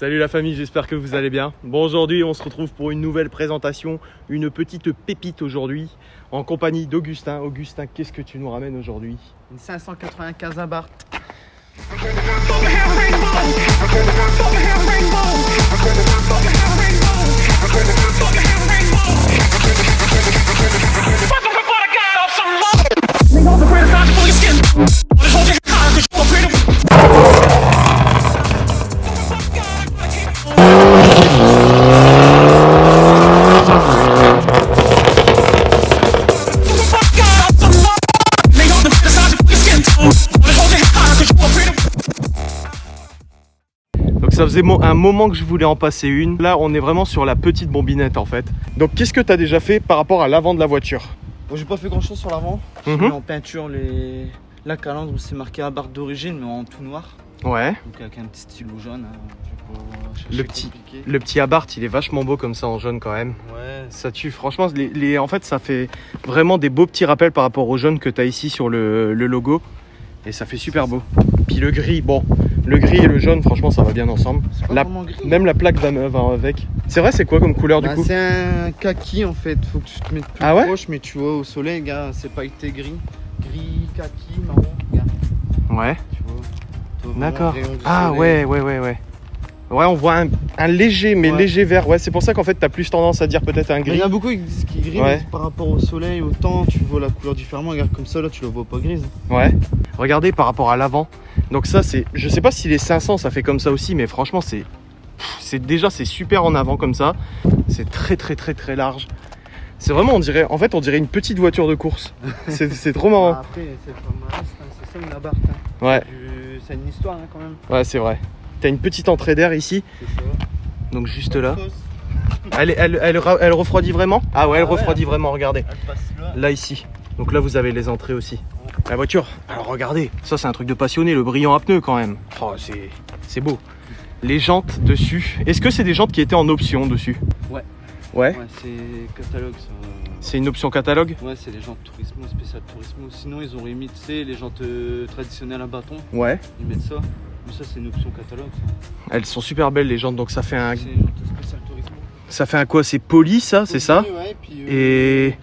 Salut la famille, j'espère que vous allez bien. Bon, aujourd'hui on se retrouve pour une nouvelle présentation, une petite pépite aujourd'hui, en compagnie d'Augustin. Augustin, qu'est-ce que tu nous ramènes aujourd'hui? Une 595 Abarth. Donc ça faisait un moment que je voulais en passer une. Là on est vraiment sur la petite bombinette en fait. Donc qu'est-ce que tu as déjà fait par rapport à l'avant de la voiture? Bon, j'ai pas fait grand chose sur l'avant. J'ai mis en peinture la calandre où c'est marqué Abarth d'origine, mais en tout noir. Ouais. Donc avec un petit stylo jaune. Le petit Abarth, il est vachement beau comme ça en jaune quand même. Ouais. Ça tue. Franchement, en fait, ça fait vraiment des beaux petits rappels par rapport au jaune que tu as ici sur le logo. Et ça fait super beau. Puis le gris, bon, le gris et le jaune, franchement, ça va bien ensemble. Gris. Même la plaque va avec. C'est vrai, c'est quoi comme couleur du coup? C'est un kaki en fait. Faut que tu te mettes plus proche, mais tu vois au soleil, gars, c'est pas été gris. Gris, kaki, marron, gars. Ouais. Tu vois. D'accord. Ah ouais. Ouais, on voit un léger, mais léger vert. Ouais, c'est pour ça qu'en fait, t'as plus tendance à dire peut-être un gris. Il y en a beaucoup qui disent qu'il est gris, mais par rapport au soleil, au temps, tu vois la couleur différemment. Regarde comme ça, là, tu la vois pas grise. Ouais. Regardez par rapport à l'avant. Donc ça, c'est, je sais pas si les 500 ça fait comme ça aussi, mais franchement, c'est super en avant comme ça. C'est très large. C'est vraiment, on dirait une petite voiture de course. C'est trop marrant. Après, c'est pas mal, c'est ça une Abarth. Ouais. C'est une histoire quand même. Ouais, c'est vrai. T'as une petite entrée d'air ici. C'est ça. Donc juste là. Elle refroidit vraiment? Ah ouais, elle refroidit vraiment, regardez. Elle passe là. Là ici. Donc là vous avez les entrées aussi. La voiture, alors regardez, ça c'est un truc de passionné, le brillant à pneus quand même. Oh, c'est beau. Les jantes dessus. Est-ce que c'est des jantes qui étaient en option dessus? Ouais. Ouais. Ouais, c'est catalogue ça. C'est une option catalogue? Ouais, c'est les jantes Turismo, spécial Turismo. Sinon ils ont remis, tu sais, les jantes traditionnelles à bâton. Ouais. Ils mettent ça. Mais ça c'est une option catalogue ça. Elles sont super belles les jantes, donc ça fait un... C'est une jante spécial Turismo. Ça fait un quoi? C'est poli ça, c'est ça? Ouais, puis, et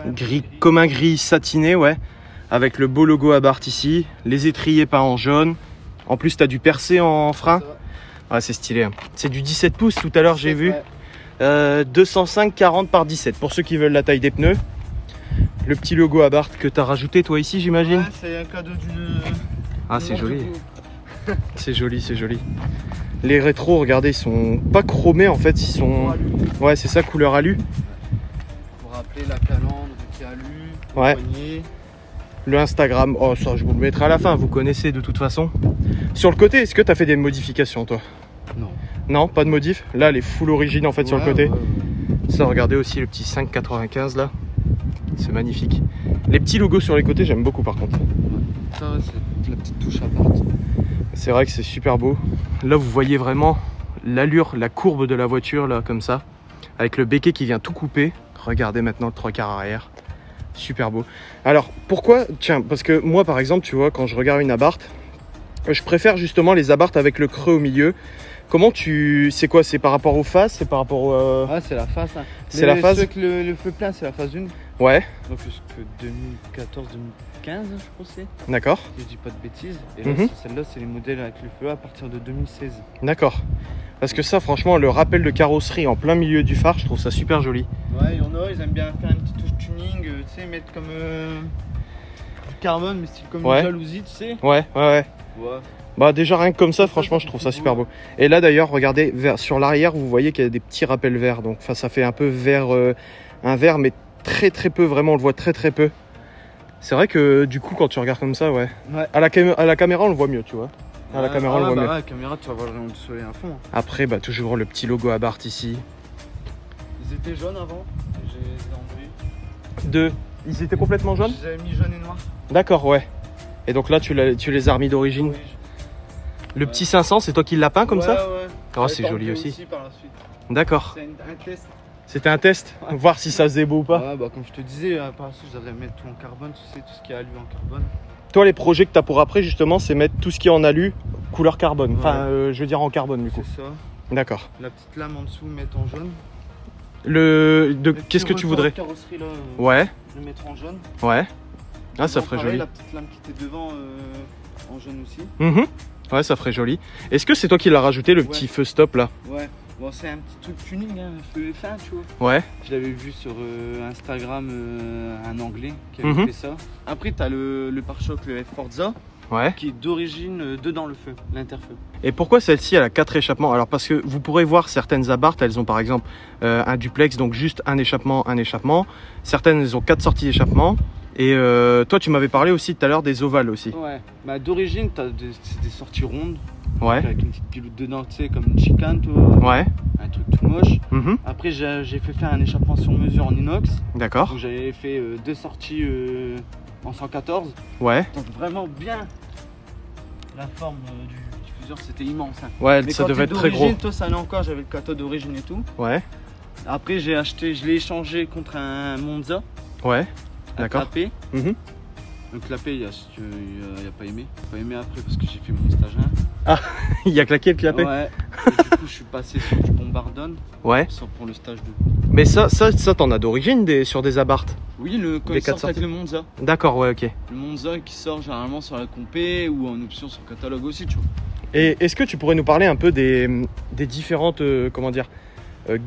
gris, comme un gris satiné, ouais. Avec le beau logo Abarth ici. Les étriers peints en jaune. En plus t'as du percé en frein. Ouais, c'est stylé. C'est du 17 pouces tout à l'heure j'ai vu. 205 40 par 17 pour ceux qui veulent la taille des pneus. Le petit logo Abarth que t'as rajouté toi ici j'imagine. Ouais, c'est un cadeau du... Ah c'est joli. C'est joli. Les rétros, regardez, ils sont pas chromés en fait, ils sont... Ouais, c'est ça, couleur alu. Pour rappeler la calandre qui est alu, ouais. Poignet. Le Instagram, oh ça je vous le mettrai à la fin, vous connaissez de toute façon. Sur le côté, est-ce que t'as fait des modifications toi? Non. Non, pas de modif? Là, les full origine en fait sur le côté. Ouais. Ça, regardez aussi le petit 5,95 là. C'est magnifique. Les petits logos sur les côtés, j'aime beaucoup par contre. Ça, c'est la petite touche Abarth. C'est vrai que c'est super beau. Là, vous voyez vraiment l'allure, la courbe de la voiture là, comme ça. Avec le béquet qui vient tout couper. Regardez maintenant le 3/4 arrière. Super beau. Alors, pourquoi? Tiens, parce que moi, par exemple, tu vois, quand je regarde une Abarth, je préfère justement les Abarth avec le creux au milieu. Comment tu... C'est quoi? C'est par rapport aux faces? C'est par rapport au... Ouais, c'est la face. Hein. C'est la face? Avec le feu plein, c'est la phase 1. Ouais. Donc jusque 2014-2015, je pense. D'accord. Si je dis pas de bêtises. Et là, celle-là, c'est les modèles avec le feu à partir de 2016. D'accord. Parce que ça, franchement, le rappel de carrosserie en plein milieu du phare, je trouve ça super joli. Ouais, il y en a, ils aiment bien faire une petite touche tuning, tu sais, mettre comme du carbone, mais style comme une jalousie, tu sais. Ouais. Bah déjà rien que comme ça, franchement, je trouve ça super beau. Et là d'ailleurs, regardez, sur l'arrière, vous voyez qu'il y a des petits rappels verts. Donc ça fait un peu vert, un vert, mais très peu, vraiment, on le voit très peu. C'est vrai que du coup, quand tu regardes comme ça, ouais. À la caméra, on le voit mieux, tu vois. À la caméra, on le voit mieux. À la caméra, tu vas voir le rayon du soleil à fond. Après, bah toujours le petit logo Abarth ici. Ils étaient jaunes avant, j'ai enlevé. Ils étaient complètement jaunes? J'avais mis jaune et noir. D'accord, ouais. Et donc là, tu les as remis d'origine. Oui. Le petit 500, c'est toi qui l'as peint comme ça? Ouais. Oh, c'est joli aussi. Par la suite. D'accord. C'est un test. C'était un test? Voir si ça faisait beau ou pas? Ouais, bah comme je te disais, par la suite, je devrais mettre tout en carbone, tu sais, tout ce qui est alu en carbone. Toi, les projets que tu as pour après, justement, c'est mettre tout ce qui est en alu, couleur carbone. Enfin, je veux dire en carbone, du coup. C'est ça. D'accord. La petite lame en dessous, mettre en jaune. Qu'est-ce que tu voudrais? Carrosserie, là, ouais. Je vais mettre en jaune. Ouais. Ah, ça donc, ferait pareil, joli. La petite lame qui était devant en jaune aussi. Ouais, ça ferait joli. Est-ce que c'est toi qui l'as rajouté, le petit feu stop là? Ouais. Bon, c'est un petit truc tuning, hein, feu fin, tu vois. Ouais. Je l'avais vu sur Instagram, un anglais qui avait fait ça. Après, t'as le pare-choc, le F Forza. Ouais. Qui est d'origine dedans le feu, l'interfeu. Et pourquoi celle-ci elle a 4 échappements? Alors parce que vous pourrez voir certaines Abarth, elles ont par exemple un duplex, donc juste un échappement. Certaines elles ont 4 sorties d'échappement. Et toi tu m'avais parlé aussi tout à l'heure des ovales aussi. Ouais, bah d'origine c'est des sorties rondes. Ouais. Avec une petite pilote dedans, tu sais, comme une chicane, toi. Ouais. Un truc tout moche. Après j'ai fait faire un échappement sur mesure en inox. D'accord. Donc j'avais fait 2 sorties en 114. Ouais. Donc vraiment bien. La forme du diffuseur c'était immense. Hein. Ouais, mais ça devait être très gros. Toi ça allait encore, j'avais le cathode d'origine et tout. Ouais. Après je l'ai échangé contre un Monza. Ouais. D'accord. Clapet. Donc Clapet, il a pas aimé. Il a pas aimé après parce que j'ai fait mon stage 1. Ah, il a claqué le Clapet. Ouais. Et du coup je suis passé sur du Bombardone. Ouais. Pour le stage 2. Mais ça t'en as d'origine sur des Abarth? Oui, quand il sort avec le Monza. D'accord, ouais, ok. Le Monza qui sort généralement sur la compé ou en option sur le catalogue aussi, tu vois. Et est-ce que tu pourrais nous parler un peu des différentes,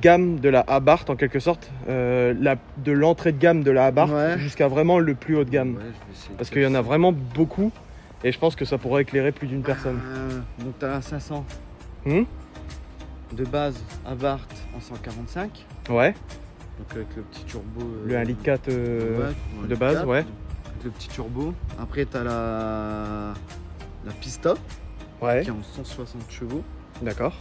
gammes de la Abarth en quelque sorte, de l'entrée de gamme de la Abarth jusqu'à vraiment le plus haut de gamme? Ouais, je vais essayer. Parce qu'il y en a vraiment beaucoup et je pense que ça pourrait éclairer plus d'une personne. Donc t'as la 500 de base Abarth en 145. Ouais. Donc avec le petit turbo. Le 1,4 litre de base, ouais. Avec le petit turbo. Après t'as la Pista. Ouais. Qui est en 160 chevaux. D'accord.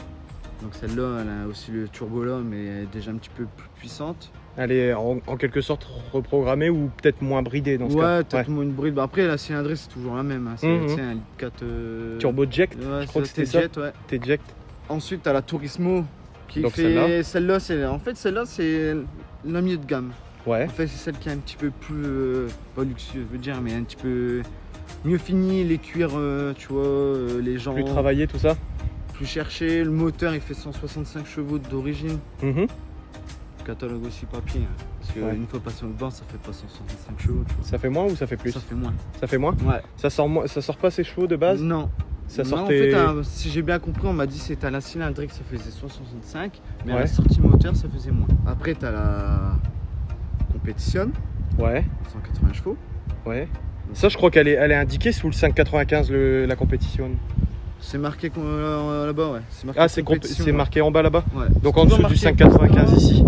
Donc celle-là, elle a aussi le turbo là, mais elle est déjà un petit peu plus puissante. Elle est en quelque sorte reprogrammée ou peut-être moins bridée dans ce cas? Ouais, peut-être moins une bride. Après la cylindrée c'est toujours la même. Hein. C'est un 1,4 litre. Turbo jet, je crois que c'était ça. Jet, ouais. T-Jet. Ensuite t'as la Turismo. Donc celle-là, c'est la milieu de gamme. Ouais. En fait, c'est celle qui est un petit peu plus pas luxueux, je veux dire, mais un petit peu mieux fini, les cuirs, tu vois, les gens. Plus travaillé, tout ça. Plus cherché. Le moteur, il fait 165 chevaux d'origine. Catalogue aussi papier. Hein, parce qu'une fois passé au bord, ça fait pas 165 chevaux. Tu vois. Ça fait moins ou ça fait plus? Ça fait moins. Ça fait moins? Ouais. Ça sort pas ses chevaux de base? Non. Ça non, sortait... en fait, si j'ai bien compris, on m'a dit que c'était à la cylindrique ça faisait 65, mais à la sortie moteur ça faisait moins. Après t'as la compétition. Ouais. 180 chevaux. Ouais. Ça je crois qu'elle est indiquée sous le 595 la compétition. C'est marqué là-bas, ouais. C'est marqué en bas là-bas. Ouais. Donc en dessous du 595 ici.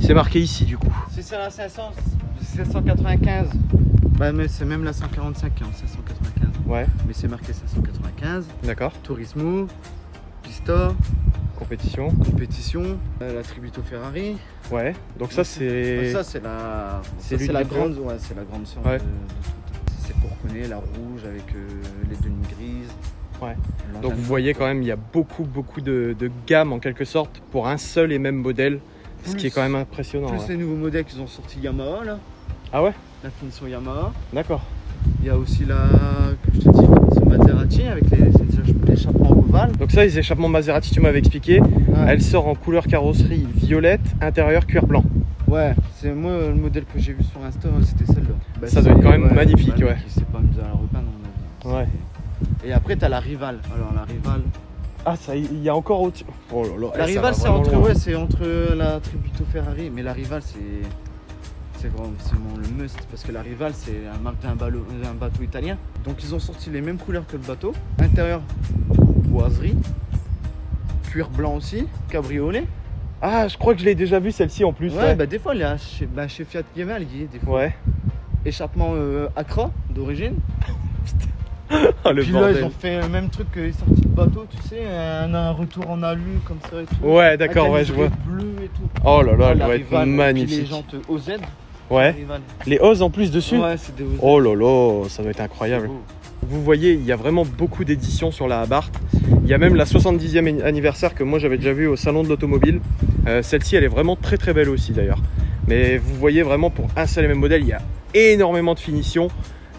C'est marqué ici du coup. Si c'est la 500, 595. Bah mais c'est même la 145 qui est en 595. Ouais. Mais c'est marqué 595. D'accord. Turismo, Pista, compétition, la Tributo Ferrari. Ouais. Donc ça c'est. Ça c'est la grande, ouais, c'est la grande sœur de tout. C'est pour connaître la rouge avec les deux lignes grises. Ouais. Donc vous voyez quand même il y a beaucoup de gamme en quelque sorte pour un seul et même modèle, ce qui est quand même impressionnant. Plus les nouveaux modèles qu'ils ont sortis Yamaha là. Ah ouais. La finition Yamaha. D'accord. Il y a aussi la, comme je te dis, finition Maserati avec les échappements ovales. Donc ça, les échappements Maserati, tu m'avais expliqué, elle sort en couleur carrosserie violette, intérieur cuir blanc. Ouais, c'est moi le modèle que j'ai vu sur Insta, c'était celle-là. Bah, ça doit être quand même magnifique, ouais. C'est pas mis à la repeindre, à mon avis. Ouais. Et après, t'as la Rival. Alors la Rival. Ah, ça, il y a encore autre. Oh là là. La Rival, c'est entre la Tributo Ferrari, mais la Rival, c'est vraiment le must parce que la Rival c'est la marque d'un bateau italien. Donc ils ont sorti les mêmes couleurs que le bateau. Intérieur boiserie, cuir blanc aussi, cabriolet. Ah, je crois que je l'ai déjà vu celle-ci en plus. Ouais, bah des fois chez Fiat Gemal, des fois. Ouais. Échappement Accra d'origine. Oh, le puis bordel. là ils ont fait le même truc que les sorties de bateau, tu sais, un retour en alu comme ça et tout. Ouais, d'accord, ouais, je vois. Bleu et tout. Oh là là, elle doit Rival, être magnifique. Puis les jantes OZ. Ouais. Les oses en plus dessus. Ouais, c'est des OZ. Oh là là, ça doit être incroyable. Vous voyez, il y a vraiment beaucoup d'éditions sur la Abarth. Il y a même la 70e anniversaire que moi j'avais déjà vu au salon de l'automobile. Celle-ci, elle est vraiment très très belle aussi d'ailleurs. Mais vous voyez vraiment pour un seul et même modèle, il y a énormément de finitions.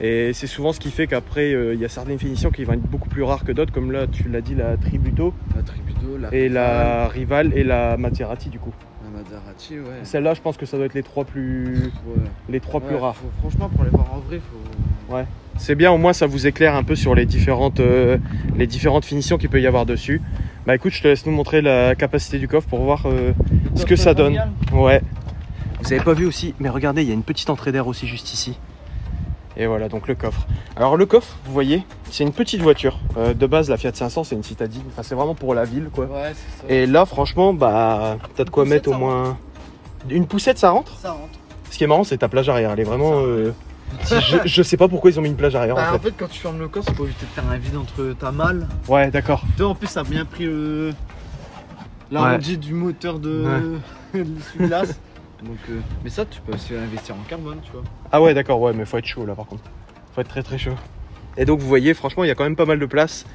Et c'est souvent ce qui fait qu'après, il y a certaines finitions qui vont être beaucoup plus rares que d'autres, comme là, tu l'as dit, la Tributo. La Tributo, la Et Rival, la Rival et la Maserati du coup. la Maserati, ouais. Celle-là, je pense que ça doit être les trois plus, Ouais. plus rares. Franchement, pour les voir en vrai, faut. Ouais. C'est bien, au moins ça vous éclaire un peu sur les différentes finitions qu'il peut y avoir dessus. Bah écoute, je te laisse nous montrer la capacité du coffre pour voir ce que ça donne. Ouais. Vous avez pas vu aussi, mais regardez, il y a une petite entrée d'air aussi juste ici. Et voilà, donc le coffre. Alors le coffre, vous voyez, c'est une petite voiture. De base, la Fiat 500, c'est une citadine. Enfin, c'est vraiment pour la ville, quoi. Ouais, c'est ça. Et là, franchement, bah, t'as de quoi poussette, mettre au ça moins... Une poussette, ça rentre? Ça rentre. Ce qui est marrant, c'est ta plage arrière. Elle est vraiment... je sais pas pourquoi ils ont mis une plage arrière, Bah, en en fait. fait, quand tu fermes le coffre, c'est pour éviter de faire un vide entre ta malle. Ouais, d'accord. Toi, en plus, ça a bien pris l'arrondi du moteur de l'essuie-glace. Donc, mais ça, tu peux aussi investir en carbone, tu vois. Ah ouais, d'accord, ouais, mais faut être chaud, là, par contre. Faut être très très chaud. Et donc, vous voyez, franchement, il y a quand même pas mal de place.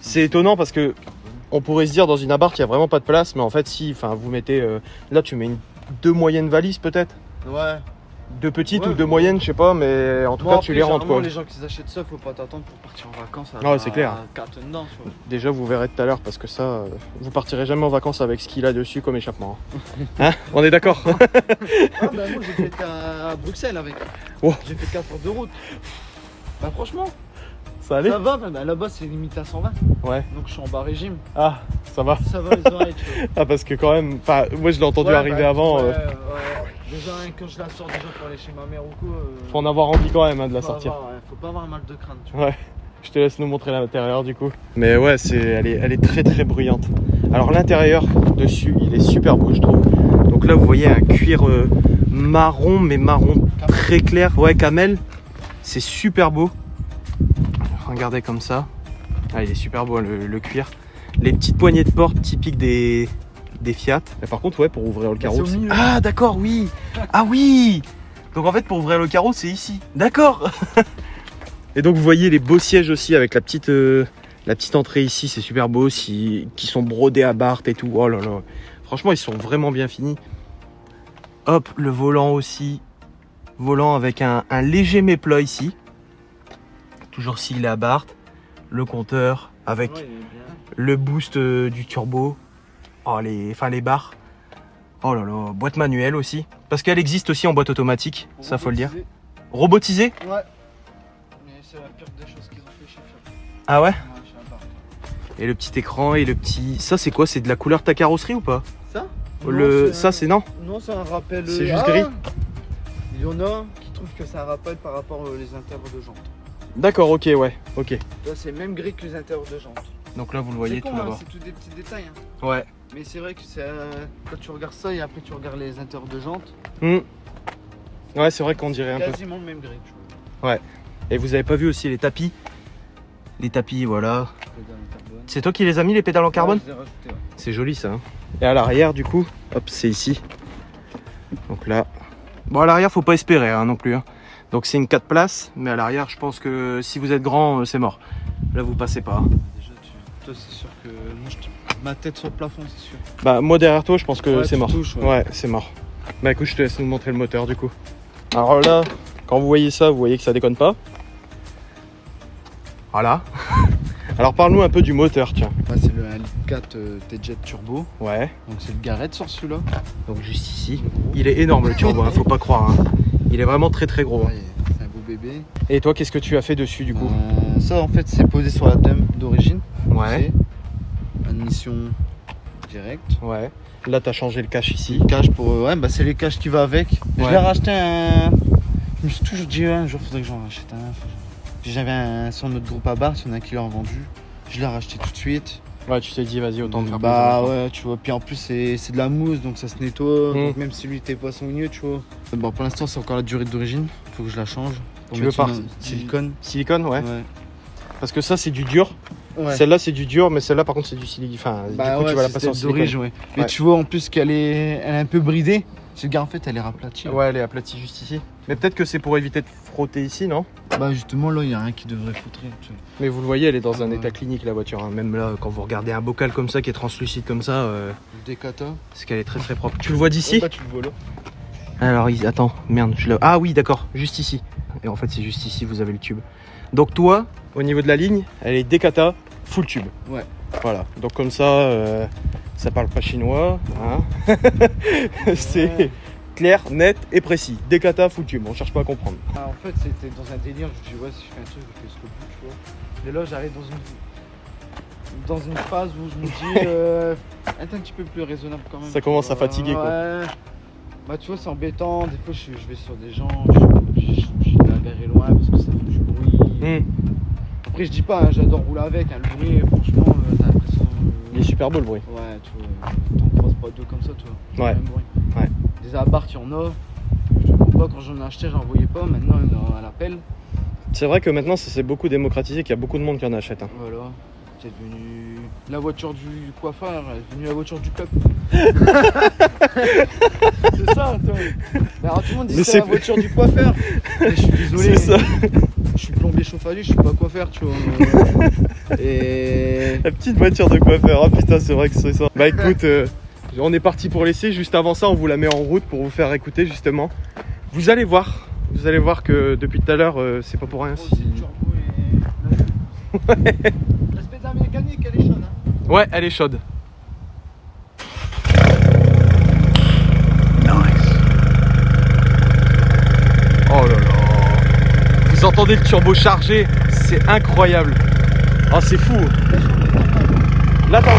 C'est étonnant parce que on pourrait se dire, dans une abarque, il y a vraiment pas de place. Mais en fait, si, enfin, vous mettez... là, tu mets deux moyennes valises, peut-être. Ouais. Deux petites Ouais, ou deux moyennes, je sais pas, mais en tout cas, tu les rentres, quoi. Les gens qui s'achètent ça, faut pas t'attendre pour partir en vacances. Ouais, c'est clair. 4 dedans, tu vois. Déjà, vous verrez tout à l'heure, parce que ça, vous partirez jamais en vacances avec ce qu'il a dessus comme échappement. Hein, on est d'accord? Ah, bah, moi, j'ai fait à Bruxelles avec. Oh. J'ai fait 4 heures de route. Bah, franchement, Ça allait? ça va. Bah, là-bas, c'est limité à 120. Ouais. Donc, je suis en bas régime. Ah, ça va. Ça va, les oreilles, tu vois. Ah, parce que quand même, enfin, moi, je l'ai entendu Ouais, arriver bah, avant. Ouais. Déjà, quand je la sors déjà pour aller chez ma mère ou quoi. Faut en avoir envie quand même, hein, de la faut sortir. faut pas avoir mal de crâne, tu vois. Ouais. Je te laisse nous montrer l'intérieur du coup. Mais ouais, elle est très très bruyante. Alors l'intérieur dessus, il est super beau, je trouve. Donc là, vous voyez un cuir marron, mais marron très clair. Ouais, camel. C'est super beau. Regardez comme ça. Ah, il est super beau, le cuir. Les petites poignées de porte typiques des Fiat. Et par contre, ouais, pour ouvrir le carreau. c'est au milieu. Ah, d'accord, oui. Ah oui. Donc en fait, pour ouvrir le carreau, c'est ici. D'accord. Et donc vous voyez les beaux sièges aussi avec la petite entrée ici, c'est super beau, qui sont brodés à Barthes et tout. Oh là là. Franchement, ils sont vraiment bien finis. Hop, le volant aussi. Volant avec un léger méplat ici. Toujours s'il est à Barthes. Le compteur avec Ouais, il est bien. le boost du turbo. Oh, les barres. Oh là là, boîte manuelle aussi. Parce qu'elle existe aussi en boîte automatique, ça faut le dire. Robotisée? Ouais. Mais c'est la pire des choses qu'ils ont fait chez Fiat. Ah ouais? Ouais, chez Abarth. Et le petit écran et le petit... Ça c'est quoi? C'est de la couleur de ta carrosserie ou pas? Ça? Ça c'est non? Non, c'est un rappel. C'est juste gris. Il y en a qui trouvent que c'est un rappel par rapport aux intérieurs de jantes. D'accord, ok, ouais, ok. Là, c'est même gris que les intérieurs de jantes. Donc là vous le voyez C'est tout con, là-bas. c'est tous des petits détails. Hein. Ouais. Mais c'est vrai que c'est quand tu regardes ça et après tu regardes les intérieurs de jantes, Ouais, c'est vrai qu'on dirait un peu. quasiment le même gris. Tu vois. Et vous avez pas vu aussi les tapis? Les tapis, voilà. Pédales en carbone. C'est toi qui les as mis, les pédales en carbone? Ouais, je les ai rajoutés, ouais. C'est joli ça. Hein. Et à l'arrière du coup, hop, c'est ici. Donc là. Bon, à l'arrière, faut pas espérer hein, non plus. Hein. Donc c'est une 4 places, mais à l'arrière, je pense que si vous êtes grand, c'est mort. Là, vous passez pas. Hein. Déjà, toi, c'est sûr que moi, ma tête sur le plafond, c'est sûr. Bah, moi derrière toi, je pense que Ouais, c'est tu mort. touches, ouais. Ouais, c'est mort. Bah, écoute, je te laisse nous montrer le moteur du coup. Alors là, quand vous voyez ça, vous voyez que ça déconne pas. Voilà. Alors, parle-nous un peu du moteur, tiens. Bah, c'est le 1.4 T-Jet Turbo. Ouais. Donc, c'est le Garrett sur celui-là. Donc juste ici. Il est énorme le turbo, hein, faut pas croire. Hein. Il est vraiment très très gros. Hein. Ouais, c'est un beau bébé. Et toi, qu'est-ce que tu as fait dessus du coup? Ça, en fait, c'est posé sur la dame d'origine. Ouais. Admission directe. Ouais. Là, t'as changé le cache ici. Cache pour. Ouais, bah, c'est les caches qui va avec. Ouais. Je l'ai racheté un. Je me suis toujours dit, un jour, faudrait que j'en rachète un. J'avais un sur notre groupe à Barthes, il y en a qui l'ont vendu. Je l'ai racheté tout de suite. Ouais, tu t'es dit, vas-y, autant te faire Bah plaisir. ouais, tu vois. Puis en plus, c'est de la mousse, donc ça se nettoie. Mm. Donc même si lui était poissonnier, tu vois. Bon, pour l'instant, c'est encore la durée d'origine. Faut que je la change. Pour Tu mettre veux pas une silicone. Silicone, ouais. Ouais. Parce que ça, c'est du dur. Ouais. Celle-là, c'est du dur, mais celle-là, par contre, c'est du silicone. Enfin, Bah du coup, ouais, tu vas la c'est passer en celle d'origine, silicone. ouais. Mais Ouais. tu vois en plus elle est un peu bridée. Ce gars en fait elle est raplatie. Ouais, elle est aplatie juste ici. Mais peut-être que c'est pour éviter de frotter ici, non? Bah justement là il y a rien qui devrait foutrer. Tu vois. Mais vous le voyez, elle est dans un Ouais. état clinique, la voiture. Hein. Même là, quand vous regardez un bocal comme ça, qui est translucide comme ça, Le Decata. c'est qu'elle est très très propre. Tu le vois d'ici? Bah tu le vois là. Alors, attends, merde, ah oui, d'accord, juste ici. Et en fait, c'est juste ici, vous avez le tube. Donc toi, au niveau de la ligne, elle est Dekata, full tube. Ouais. Voilà, donc comme ça, ça parle pas chinois. Hein. C'est clair, net et précis. Dekata, full tube, on cherche pas à comprendre. Ah, en fait, c'était dans un délire. Je me dis, ouais, si je fais un truc, je fais jusqu'au bout, tu vois. Mais là, j'arrive dans une phase où je me dis, être un petit peu plus raisonnable quand même. Ça commence à fatiguer, quoi. Ouais. Bah, tu vois, c'est embêtant. Des fois, je vais sur des gens, je vais garer loin parce que ça fait du bruit. Après, je dis pas, hein, j'adore rouler avec. Hein, le bruit, franchement, t'as l'impression. Il est super beau le bruit. Ouais, tu vois, t'en croises pas deux comme ça, tu vois. Ouais. Le même bruit. Ouais. Des abarth, il y en a. Je te comprends pas, quand j'en ai acheté, j'en voyais pas. Maintenant, il y en a à l'appel. C'est vrai que maintenant, ça s'est beaucoup démocratisé, qu'il y a beaucoup de monde qui en achète. Hein. Voilà. C'est devenu la voiture du coiffeur, c'est devenu la voiture du peuple. C'est ça, toi. Alors, tout le monde dit que c'est la voiture du coiffeur. Mais je suis désolé. C'est ça. Je suis plombier chauffagiste, je suis pas coiffeur, tu vois. Et. La petite voiture de coiffeur, ah putain, c'est vrai que c'est ça. Bah écoute, on est parti pour l'essai. Juste avant ça, on vous la met en route pour vous faire écouter justement. Vous allez voir que depuis tout à l'heure, c'est pas pour rien. Oh, c'est le turbo et l'aspect de la mécanique, elle est chaude. Hein. Ouais, elle est chaude. Oh là là. Vous entendez le turbo chargé, c'est incroyable. Oh, c'est fou. Là, t'as...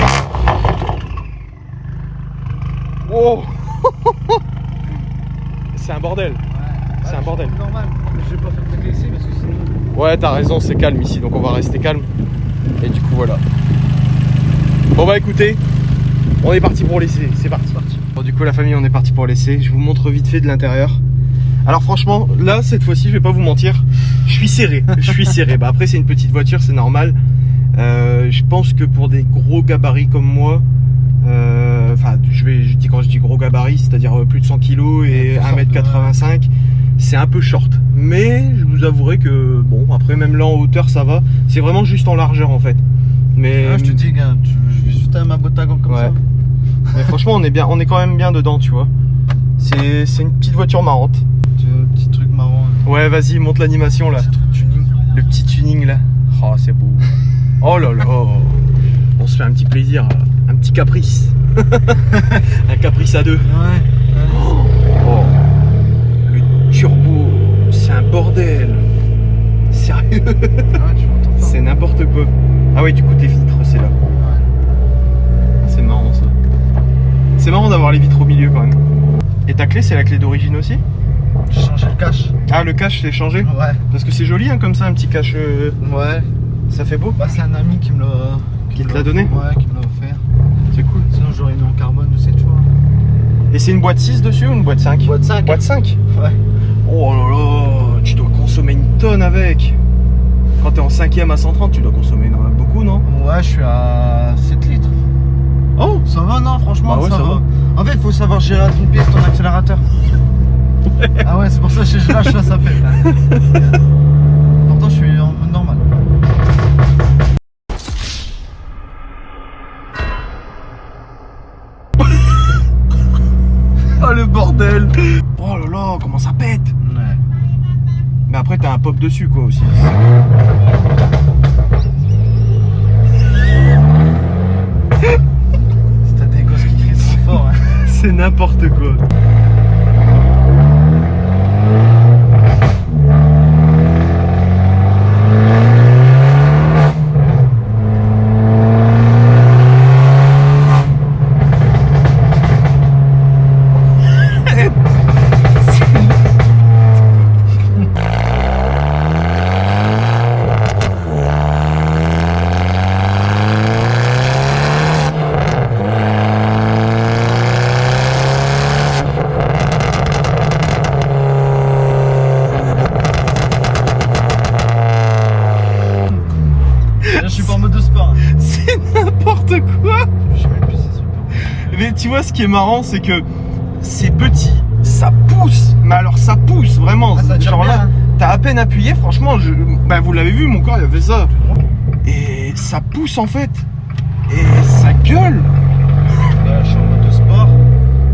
Wow. C'est un bordel. Ouais. C'est un bordel. C'est normal, mais je vais pas faire péter ici parce que sinon. Ouais, t'as raison, c'est calme ici, donc on va rester calme. Et du coup, voilà. Bon bah écoutez, on est parti pour l'essai, c'est parti. Bon, du coup la famille, on est parti pour l'essai. Je vous montre vite fait de l'intérieur. Alors franchement, là, cette fois-ci, je vais pas vous mentir, je suis serré. Bah après, c'est une petite voiture, c'est normal. Je pense que pour des gros gabarits comme moi, enfin, quand je dis gros gabarit, c'est-à-dire plus de 100 kg et 1m85, c'est un peu short. Mais je vous avouerai que, bon, après, même là en hauteur, ça va. C'est vraiment juste en largeur en fait. Mais Ah, je te dis, gars, je vais juste à ma botte à gants comme ça. Mais franchement, on est quand même bien dedans, tu vois. C'est une petite voiture marrante. Tu veux un petit truc marrant. Ouais, vas-y, monte l'animation là. Petit truc tuning. Le petit tuning là. Oh, c'est beau. Oh là là. On se fait un petit plaisir, un petit caprice. Un caprice à deux. Ouais. Oh. Le turbo, c'est un bordel. Sérieux. Ah, tu m'entends pas. C'est n'importe quoi. Ah ouais, du coup tes vitres c'est là. Ouais. C'est marrant ça. C'est marrant d'avoir les vitres au milieu quand même. Et ta clé, c'est la clé d'origine aussi? J'ai changé le cache. Ah, le cache c'est changé? Ouais. Parce que c'est joli hein, comme ça, un petit cache. Ouais. Ça fait beau. Bah, c'est un ami qui me l'a. Qui te l'a donné? Ouais, qui me l'a offert. C'est cool. Sinon, j'aurais mis en carbone aussi, tu vois. Et c'est une boîte 6 dessus ou une boîte 5? Boîte 5. Boîte 5? Ouais. Oh là là, tu dois consommer une tonne avec. Quand t'es en 5ème à 130, tu dois consommer beaucoup, non? Ouais, je suis à 7 litres. Oh, Ça va, non, franchement, Bah ouais, ça va. En fait, il faut savoir gérer à ton pied ton accélérateur. Ah ouais, c'est pour ça que je lâche là, ça pète. Hein. Pourtant, je suis en mode normal. Oh le bordel. Oh là là, comment ça pète. Ouais. Mais après t'as un pop dessus quoi aussi. Si t'as des gosses qui crient trop fort, hein. C'est n'importe quoi. Là, je suis pas en mode de sport. Hein. C'est n'importe quoi. Je sais même plus si c'est super. Mais tu vois, ce qui est marrant, c'est que c'est petit, ça pousse. Mais alors ça pousse vraiment. Ah, ça tire genre bien, là, hein. t'as à peine appuyé, franchement. Bah, vous l'avez vu, mon corps il a fait ça. Et ça pousse en fait. Et ça gueule. Là, je suis en mode de sport.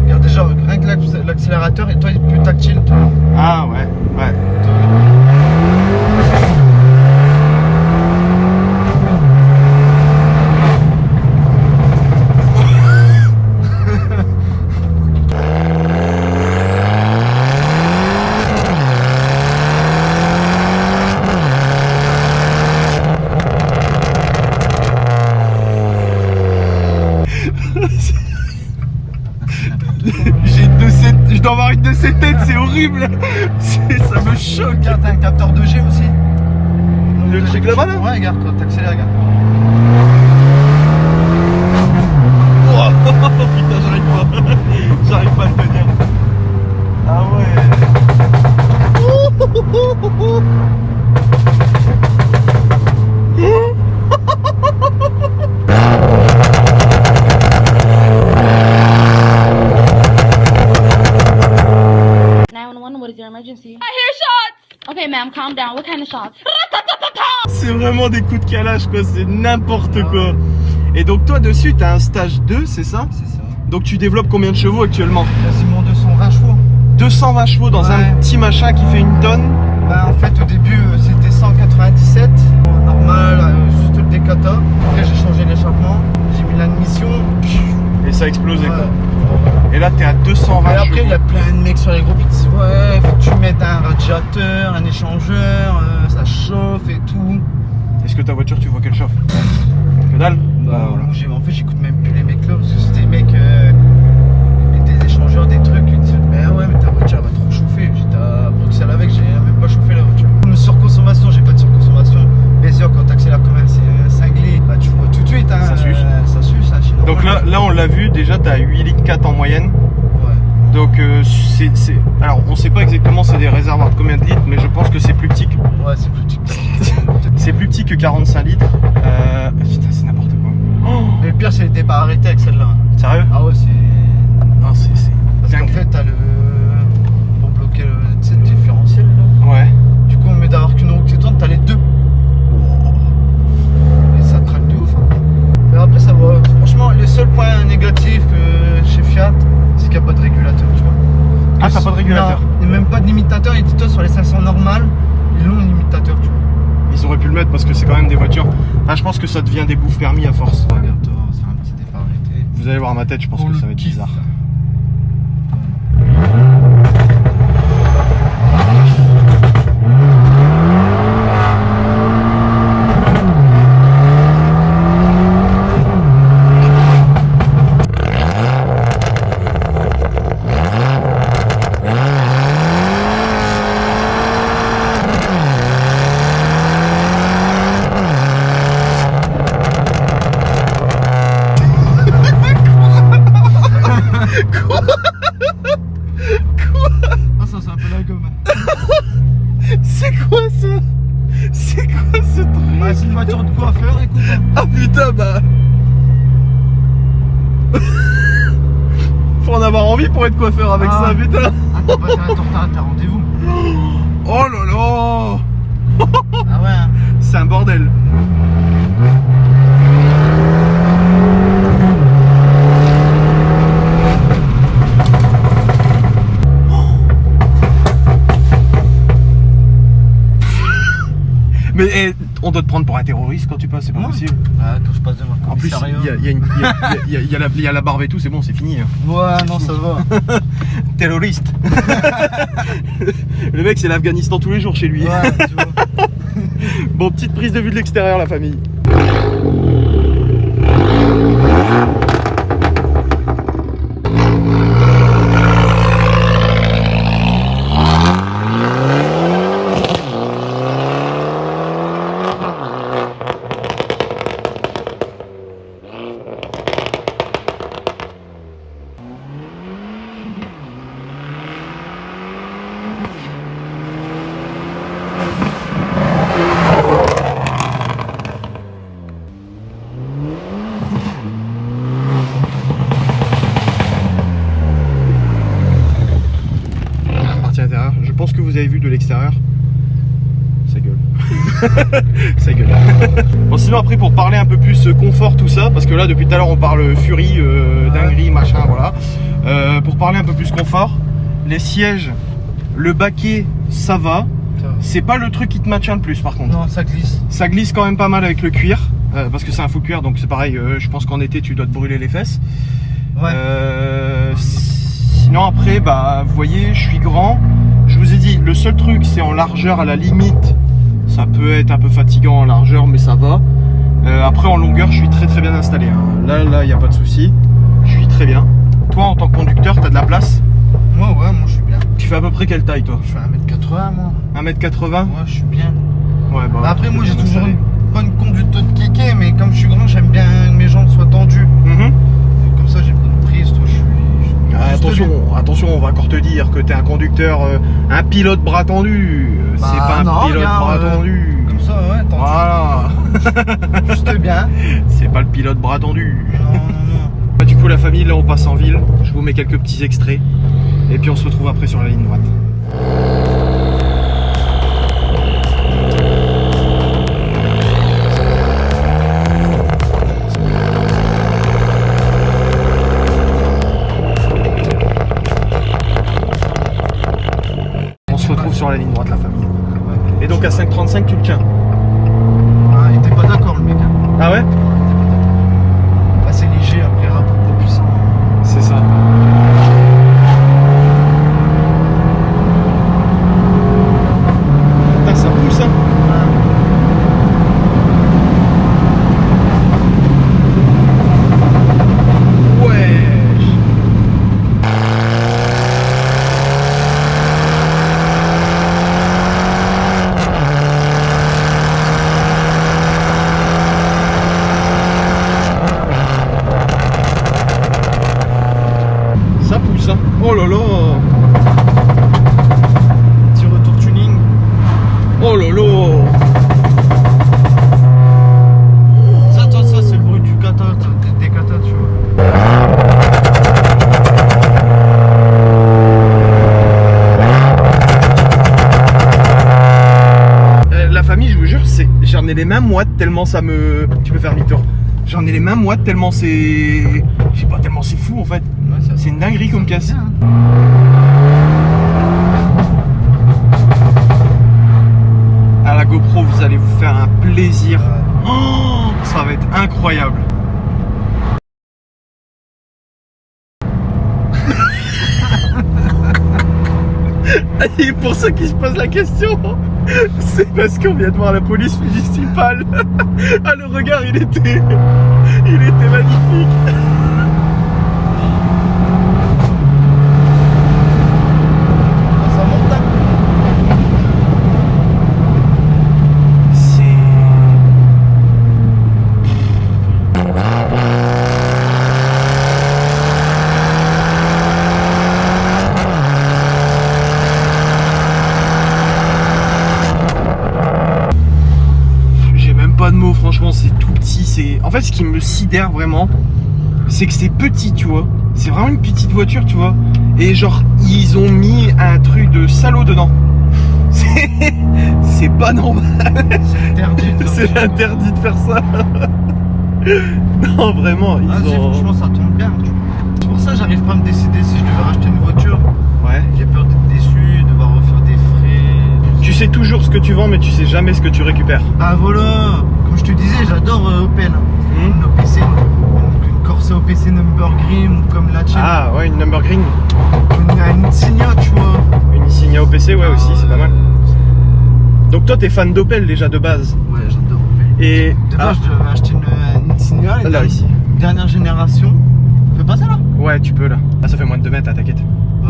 Regarde déjà genre rien que l'accélérateur et toi il est plus tactile. Toi. Ah ouais, ouais. Je dois avoir une de ces têtes, c'est horrible. Ça me choque. Regarde, t'as un capteur 2G aussi. Le truc là-bas là. Ouais, regarde, quand t'accélères, regarde. Oh putain, j'arrive pas à le tenir. Ah ouais. What is your emergency? I hear shots! Okay, ma'am, calm down. What kind of shots? C'est vraiment des coups de calage quoi, c'est n'importe quoi. Et donc toi dessus t'as un stage 2, c'est ça? C'est ça. Donc tu développes combien de chevaux actuellement? Quasiment 220 chevaux. 220 chevaux dans un petit machin qui fait une tonne? Bah en fait au début c'était 197, normal, juste le décata. Après j'ai changé l'échappement, j'ai mis l'admission. Et ça a explosé Ouais. quoi. Et là t'es à 220 Et chevaux. après il y a plein de mecs sur les groupes qui disent ouais faut que tu mettes un radiateur, un échangeur, ça chauffe et tout. Est-ce que ta voiture tu vois qu'elle chauffe? Que dalle? Bah, voilà. moi, en fait j'écoute même plus les mecs là parce que c'est des mecs ils mettent des échangeurs, des trucs, ils disent mais ouais mais ta voiture va trop chauffer. J'étais à Bruxelles avec, j'ai même pas chauffé la voiture. Une surconsommation, j'ai pas de surconsommation. Bien sûr quand t'accélères quand même c'est cinglé, bah tu vois tout de suite hein, Ça suce. ça suce hein, sinon, Donc là on l'a vu, déjà t'as 8 litres 4 en moyenne. ouais. Donc alors on sait pas exactement c'est des réservoirs de combien de litres, mais je pense que c'est plus petit que, Ouais c'est plus petit. c'est plus petit que 45 litres. Putain c'est n'importe quoi. Oh, Mais le pire c'est les pas arrêté avec celle-là. sérieux? Ah ouais c'est. Non c'est Parce qu'en dingue. fait t'as le. Pour bloquer le, tu sais, le différentiel là. Ouais. Du coup au lieu d'avoir qu'une roue qui tourne, t'as les deux. Et ça traque de ouf. Hein. Mais après ça va. Franchement le seul point négatif chez Fiat, c'est qu'il n'y a pas de régulateur, tu vois. Ah, t'as pas de régulateur? Non, et même pas de limitateur, et dis-toi sur les 500 normales, ils ont un limitateur, tu vois. Ils auraient pu le mettre parce que c'est quand même des voitures. Enfin je pense que ça devient des bouffes permis à force. Regarde-toi, c'est un petit départ arrêté. Vous allez voir ma tête, je pense Pour que le ça va être kiff. bizarre. Ah ça c'est un peu la gomme. C'est quoi ça? C'est quoi ce truc? Bah c'est une voiture de coiffeur, écoute. Ah putain bah faut en avoir envie pour être coiffeur avec Ah. ça putain. Attends, bah t'es en retard à ta rendez-vous. Oh là là. Ah ouais hein. C'est un bordel. Mais on doit te prendre pour un terroriste quand tu passes, c'est pas Ouais. possible. Ah quand je passe devant le En plus, commissariat. il y a la barbe et tout, c'est bon, c'est fini. Hein. Ouais non ça va. Terroriste. Le mec, c'est l'Afghanistan tous les jours chez lui. Ouais tu vois. Bon, petite prise de vue de l'extérieur, la famille. Partie intérieure, je pense que vous avez vu de l'extérieur. Ça gueule. Ça gueule. Bon, sinon après pour parler un peu plus confort tout ça, parce que là depuis tout à l'heure on parle furie, dinguerie, machin, voilà. Pour parler un peu plus confort, les sièges, le baquet, ça va. C'est pas le truc qui te maintient le plus par contre. Non, ça glisse. Ça glisse quand même pas mal avec le cuir, parce que c'est un faux cuir, donc c'est pareil, je pense qu'en été tu dois te brûler les fesses. Ouais. Sinon après, bah vous voyez, je suis grand. Je vous ai dit, le seul truc c'est en largeur à la limite. Ça peut être un peu fatigant en largeur, mais ça va. Après en longueur, je suis très bien installé. Hein. Là, il n'y a pas de souci. Je suis très bien. Toi, en tant que conducteur, tu as de la place? Moi, je suis bien. Tu fais à peu près quelle taille, toi? Je fais 1m80, moi. 1m80? Ouais, je suis bien. Ouais, bah, Après, moi, t'es j'ai bien toujours installé. une bonne conduite de kéké, mais comme je suis grand, j'aime bien que mes jambes soient tendues. Mhm. Comme ça, j'ai une prise, toi, je suis Ah, juste bien. attention, on va encore te dire que tu es un conducteur, un pilote bras tendu. Bah, c'est pas un non, pilote regarde, bras tendu. Comme ça, ouais, tendu. Voilà. Juste bien. C'est pas le pilote bras tendu. Non. Bah, du coup, la famille, là, on passe en ville. Je vous mets quelques petits extraits. Et puis, on se retrouve après sur la ligne droite. On se retrouve sur la ligne droite, la famille. Et donc, à 5,35, tu le tiens. Ah, il était pas d'accord, le mec. Hein. Ah ouais? Assez léger, après, rapport pas puissant. C'est ça. Putain, ça pousse, hein. Ouais. Ça pousse, hein. Oh là là. Petit retour tuning. Oh là là. Ça, c'est le bruit du kata, des katas, tu vois. La famille, je vous jure, j'en ai les mains moites tellement ça me... Tu peux faire demi-tour. J'en ai les mains moites tellement c'est... Je sais pas, tellement c'est fou en fait. Ouais, ça- C'est une dinguerie comme casse. bien, hein. À la GoPro, vous allez vous faire un plaisir. Oh, ça va être incroyable. Et pour ceux qui se posent la question, c'est parce qu'on vient de voir la police municipale. Ah, le regard, il était magnifique. Ça monte, hein. C'est... J'ai même pas de mots, franchement, c'est tout petit. C'est... En fait, ce qui me sidère vraiment, c'est que c'est petit, tu vois. C'est vraiment une petite voiture, tu vois. Et genre, ils ont mis un truc de salaud dedans. C'est pas normal. C'est interdit. de faire C'est ça. interdit de faire ça. Non, vraiment, ils Ah, si, ont... franchement, ça tombe bien. Tu vois. C'est pour ça que j'arrive pas à me décider si je devais racheter une voiture. Ouais. J'ai peur d'être déçu, de devoir refaire des frais. Tu sais toujours ce que tu vends, mais tu sais jamais ce que tu récupères. Bah voilà, comme je te disais, j'adore Opel. Une OPC, une Corsa OPC Number Green, comme la tienne. Ah ouais, une Number Green. Une Insignia, tu vois. Une Insignia OPC, ouais, aussi, c'est pas mal. Euh, Donc toi, t'es fan d'Opel déjà de base. Ouais, j'adore Opel. Et... De base, je devais acheter une Insignia, la là, ici. dernière génération. Tu peux passer là? Ouais, tu peux là. Ah, ça fait moins de 2 mètres, t'inquiète. Ouais.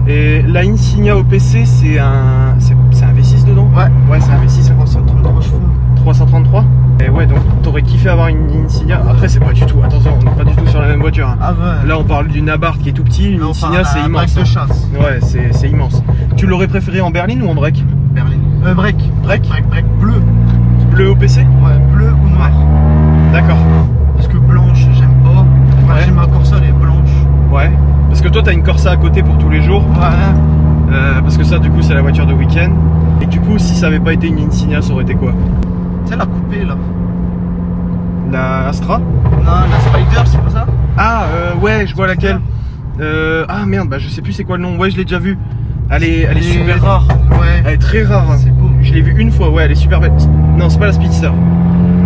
Et la Insignia OPC, c'est un V6 dedans? Ouais. Ouais, c'est un V6. 333 chevaux. 333. Et ouais, donc t'aurais kiffé avoir une Insignia. Après, c'est pas du tout, attention, on n'est pas du tout sur la même voiture. Hein. Ah ouais. Là, on parle d'une Abarth qui est tout petit, une Là, on Insignia, parle c'est d'un immense. break de chasse. Ouais, c'est immense. Tu l'aurais préféré en berline ou en break? Berlin. Break. Break Break bleu. Bleu OPC? Ouais, bleu ou noir. D'accord. Parce que blanche, j'aime pas. Moi, Ouais. j'ai ma Corsa, elle est blanche. Ouais. Parce que toi, t'as une Corsa à côté pour tous les jours. Ouais. Parce que ça, du coup, c'est la voiture de week-end. Et du coup, si ça avait pas été une Insignia, ça aurait été quoi? Tu sais, la coupée là. La Astra? Non, la Spider, c'est pas ça? Ah, ouais, je vois laquelle. Ah merde, bah je sais plus c'est quoi le nom. Ouais, je l'ai déjà vue. Elle est super rare. Ouais. Elle est très rare. Hein. C'est beau. Je l'ai vue une fois, ouais, elle est super belle. Non, c'est pas la Speedster.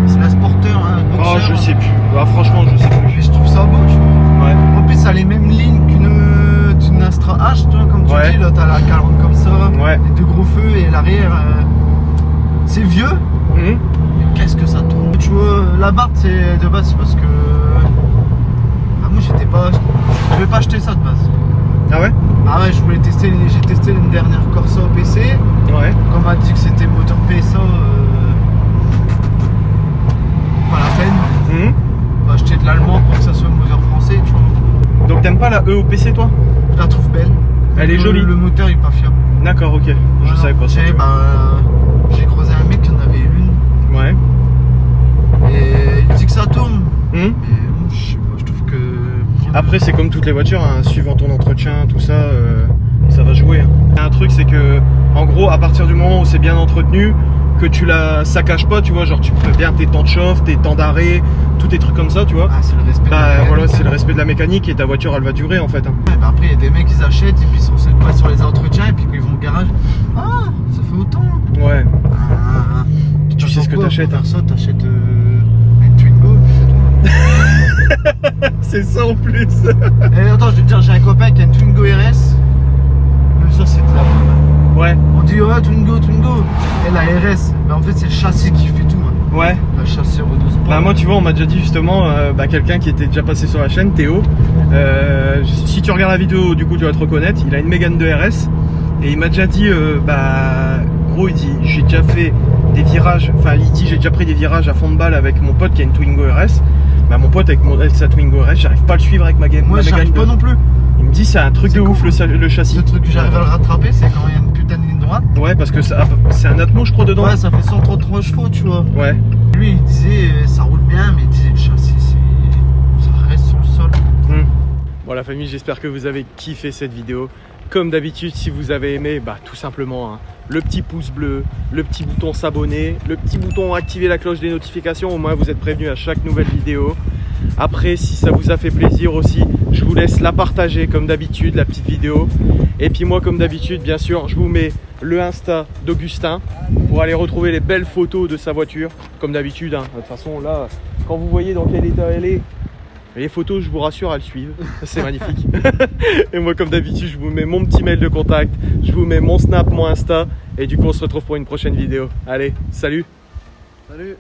C'est la Sporter, hein, Oh, Boxer. je sais plus. Bah, franchement, je sais plus. Mais je trouve ça beau, tu vois. Ouais. En plus, ça a les mêmes lignes qu'une Astra H, tu vois, comme tu Ouais. dis. Là, t'as la calandre comme ça, Ouais. les deux gros feux et l'arrière. C'est vieux, Mhm. mais qu'est-ce que ça tourne. Tu vois, la Bart, c'est de base, c'est parce que. Ah, moi, je vais pas acheter ça de base. Ah ouais? Ah ouais, j'ai testé l'année dernière Corsa au PC. Ouais. Quand on m'a dit que c'était moteur PSA, pas la peine. Mhm. On va acheter de l'allemand pour que ça soit moteur français, tu vois. Donc t'aimes pas la E au PC toi? Je la trouve belle. Elle est jolie. Le moteur il est pas fiable. D'accord, ok. Je Voilà. savais pas ça. tu vois. J'ai croisé un mec qui en avait une Ouais. et il dit que ça tourne. Mhm. Et moi, je sais pas, je trouve que. Après c'est comme toutes les voitures, hein, suivant ton entretien, tout ça, ça va jouer. Hein. Un truc c'est que en gros à partir du moment où c'est bien entretenu, que tu la saccages pas, tu vois, genre tu préviens tes temps de chauffe, tes temps d'arrêt, tous tes trucs comme ça, tu vois. Ah, c'est le respect de la Bah mécanique. voilà, c'est le respect de la mécanique et ta voiture elle va durer en fait. Hein. Ouais, bah après, il y a des mecs qui achètent et puis ils sont pas sur les entretiens et puis quand ils vont au garage. Ah, ça fait autant. Ouais. Ah, Tu sais ce que t'achètes, Pour hein. faire ça, t'achètes une Twingo, c'est tout. C'est ça en plus. Et attends, je vais te dire, j'ai un copain qui a une Twingo RS. Même ça, c'est de la bombe. Ouais. On dit, ouais, Twingo. Et la RS, bah en fait, c'est le châssis qui fait tout. Hein. Ouais. Le châssis Renault Sport. Bah moi tu vois on m'a déjà dit justement quelqu'un qui était déjà passé sur la chaîne, Théo, si tu regardes la vidéo du coup tu vas te reconnaître, il a une Mégane 2 RS et il m'a déjà dit gros il dit j'ai déjà fait des virages, enfin il dit j'ai déjà pris des virages à fond de balle avec mon pote qui a une Twingo RS. Bah mon pote avec sa Twingo RS j'arrive pas à le suivre avec ma game. Moi, ma j'arrive Mégane pas 2. non plus. Il me dit c'est un truc C'est de con, ouf le châssis. Le truc que j'arrive à le rattraper, c'est quand il y a une putain de ligne droite. Ouais parce que c'est un Atmo je crois dedans. Ouais, ça fait 133 chevaux, tu vois. Ouais. Lui, il disait ça roule bien, mais il disait le châssis, ça reste sur le sol. Bon la famille, j'espère que vous avez kiffé cette vidéo. Comme d'habitude, si vous avez aimé, tout simplement, hein, le petit pouce bleu, le petit bouton s'abonner, le petit bouton activer la cloche des notifications, au moins vous êtes prévenus à chaque nouvelle vidéo. Après, si ça vous a fait plaisir aussi, je vous laisse la partager comme d'habitude, la petite vidéo. Et puis moi, comme d'habitude, bien sûr, je vous mets le Insta d'Augustin pour aller retrouver les belles photos de sa voiture, comme d'habitude. Hein. De toute façon, là, quand vous voyez dans quel état elle est, les photos, je vous rassure, elles suivent. C'est magnifique. Et moi, comme d'habitude, je vous mets mon petit mail de contact, je vous mets mon Snap, mon Insta. Et du coup, on se retrouve pour une prochaine vidéo. Allez, salut! Salut.